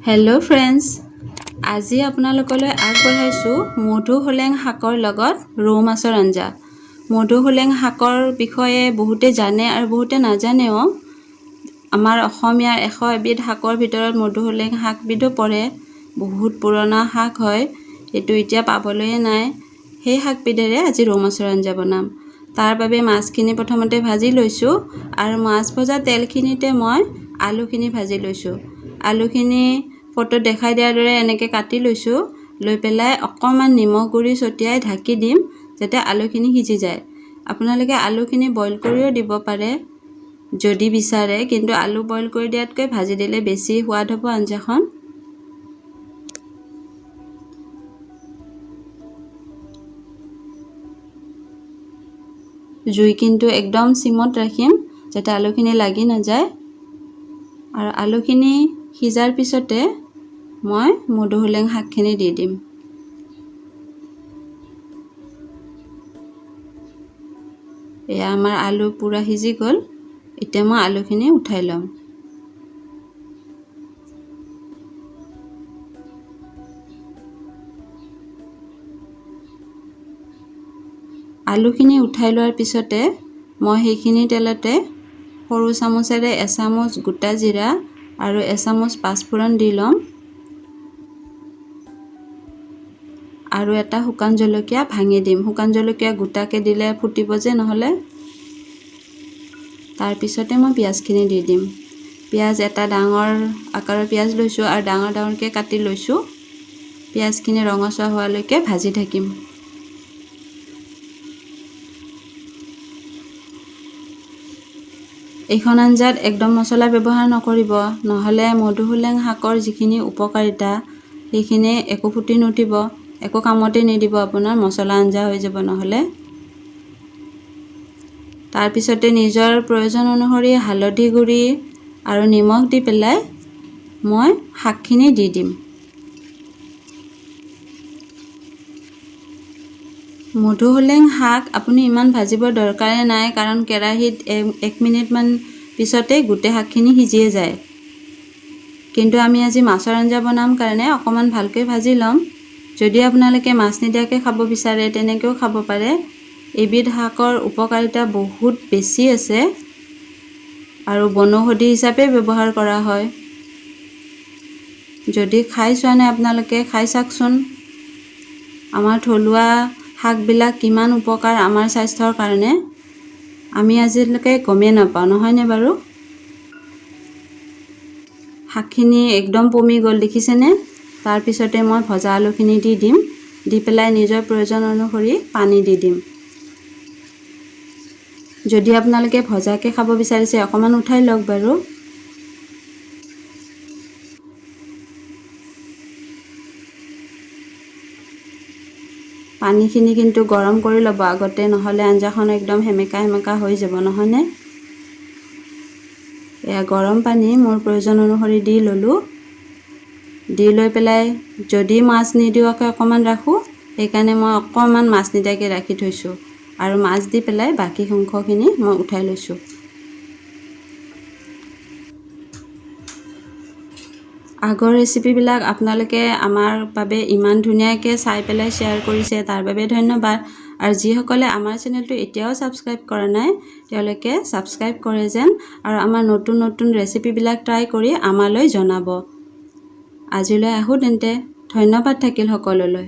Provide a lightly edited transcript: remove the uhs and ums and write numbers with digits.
Hello friends, আজি আপোনালোকলৈ আগবঢ়াইছোঁ মধুসোলেং শাকৰ লগত ৰৌ মাছৰ আঞ্জা। মধুসোলেং শাকৰ বিষয়ে বহুতে জানে আৰু বহুতে নাজানেও। আমাৰ অসমীয়াৰ 100 এবিধ শাকৰ ভিতৰত মধুসোলেং শাকবিধো পৰে। বহুত পুৰণা শাক হয়, এইটো এতিয়া পাবলৈয়ে নাই। সেই শাকবিধেৰে আজি ৰৌ মাছৰ আঞ্জা বনাম। তাৰ বাবে মাছখিনি প্ৰথমতে ভাজি লৈছোঁ আৰু মাছ ভজা তেলখিনিতে মই আলুখিনি ভাজি লৈছোঁ। আলুখিনি ফটো দেখাই দিয়াৰ দৰে এনেকৈ কাটি লৈছোঁ। লৈ পেলাই অকণমান নিমখ গুড়ি ছটিয়াই ঢাকি দিম যাতে আলুখিনি সিজি যায়। আপোনালোকে আলুখিনি বইল কৰিও দিব পাৰে যদি বিচাৰে, কিন্তু আলু বইল কৰি দিয়াতকৈ ভাজি দিলে বেছি সোৱাদ হ'ব আঞ্জাখন। জুই কিন্তু একদম চিমত ৰাখিম যাতে আলুখিনি লাগি নাযায়। আৰু আলুখিনি সিজাৰ পিছতে মই মধুসোলেং শাকখিনি দি দিম। এয়া আমাৰ আলু পুৰা সিজি গ'ল। এতিয়া মই আলুখিনি উঠাই ল'ম। আলুখিনি উঠাই লোৱাৰ পিছতে মই সেইখিনি তেলতে সৰু চামুচেৰে এচামুচ গোটা জিৰা আৰু এচামুচ পাঁচফোৰণ দি ল'ম। আৰু এটা শুকান জলকীয়া ভাঙি দিম। শুকান জলকীয়া গোটাকৈ দিলে ফুটিব যে নহ'লে। তাৰপিছতে মই পিঁয়াজখিনি দি দিম। পিঁয়াজ এটা ডাঙৰ আকাৰৰ পিঁয়াজ লৈছোঁ আৰু ডাঙৰ ডাঙৰকৈ কাটি লৈছোঁ। পিঁয়াজখিনি ৰঙচুৱা হোৱালৈকে ভাজি থাকিম। এইখন আঞ্জাত একদম মছলা ব্যৱহাৰ নকৰিব, নহ'লে মধুসোলেং শাকৰ যিখিনি উপকাৰিতা সেইখিনি একো ফুটি নুঠিব, একো কামতে নিদিব, আপোনাৰ মছলা আঞ্জা হৈ যাব নহ'লে। তাৰপিছতে নিজৰ প্ৰয়োজন অনুসৰি হালধি গুড়ি আৰু নিমখ দি পেলাই মই শাকখিনি দি দিম। মধুসোলেং শাক আপুনি ইমান ভাজিব দৰকাৰে নাই, কাৰণ কেৰাহীত 1 মিনিটমান পিছতে গোটেই শাকখিনি সিজিয়ে যায়। কিন্তু আমি আজি মাছৰ আঞ্জা বনাম কাৰণে অকণমান ভালকৈ ভাজি ল'ম। যদি আপোনালোকে মাছ নিদিয়াকৈ খাব বিচাৰে তেনেকৈও খাব পাৰে। এবিধ শাকৰ উপকাৰিতা বহুত বেছি আছে আৰু বনৌষধি হিচাপে ব্যৱহাৰ কৰা হয়। যদি খাই চোৱা নাই আপোনালোকে, খাই চাওকচোন। আমাৰ থলুৱা শাকবিলাক কিমান উপকাৰ আমাৰ স্বাস্থ্যৰ কাৰণে আমি আজিলৈকে গমেই নাপাওঁ, নহয়নে বাৰু? শাকখিনি একদম পমি গ'ল, দেখিছেনে? তাৰপিছতে মই ভজা আলুখিনি দি দিম। দি পেলাই নিজৰ প্ৰয়োজন অনুসৰি পানী দি দিম। যদি আপোনালোকে ভজাকৈ খাব বিচাৰিছে অকণমান উঠাই লওক বাৰু। পানীখিনি কিন্তু গৰম কৰি ল'ব আগতে, নহ'লে আঞ্জাখন একদম সেমেকা সেমেকা হৈ যাব, নহয়নে? এয়া গৰম পানী মোৰ প্ৰয়োজন অনুসৰি দি ল'লোঁ। দি লৈ পেলাই যদি মাছ নিদিয়াকৈ অকণমান ৰাখোঁ, সেইকাৰণে মই অকণমান মাছ নিদিয়াকৈ ৰাখি থৈছোঁ আৰু মাছ দি পেলাই বাকী অংশখিনি মই উঠাই লৈছোঁ। আগৰ ৰেচিপিবিলাক আপোনালোকে আমাৰ বাবে ইমান ধুনীয়াকৈ চাই পেলাই শ্বেয়াৰ কৰিছে, তাৰ বাবে ধন্যবাদ। আৰু যিসকলে আমাৰ চেনেলটো এতিয়াও ছাবস্ক্ৰাইব কৰা নাই তেওঁলোকে ছাবস্ক্ৰাইব কৰে যেন, আৰু আমাৰ নতুন নতুন ৰেচিপিবিলাক ট্ৰাই কৰি আমালৈ জনাব। আজিলৈ আহোঁ তেন্তে, ধন্যবাদ থাকিল সকলোলৈ।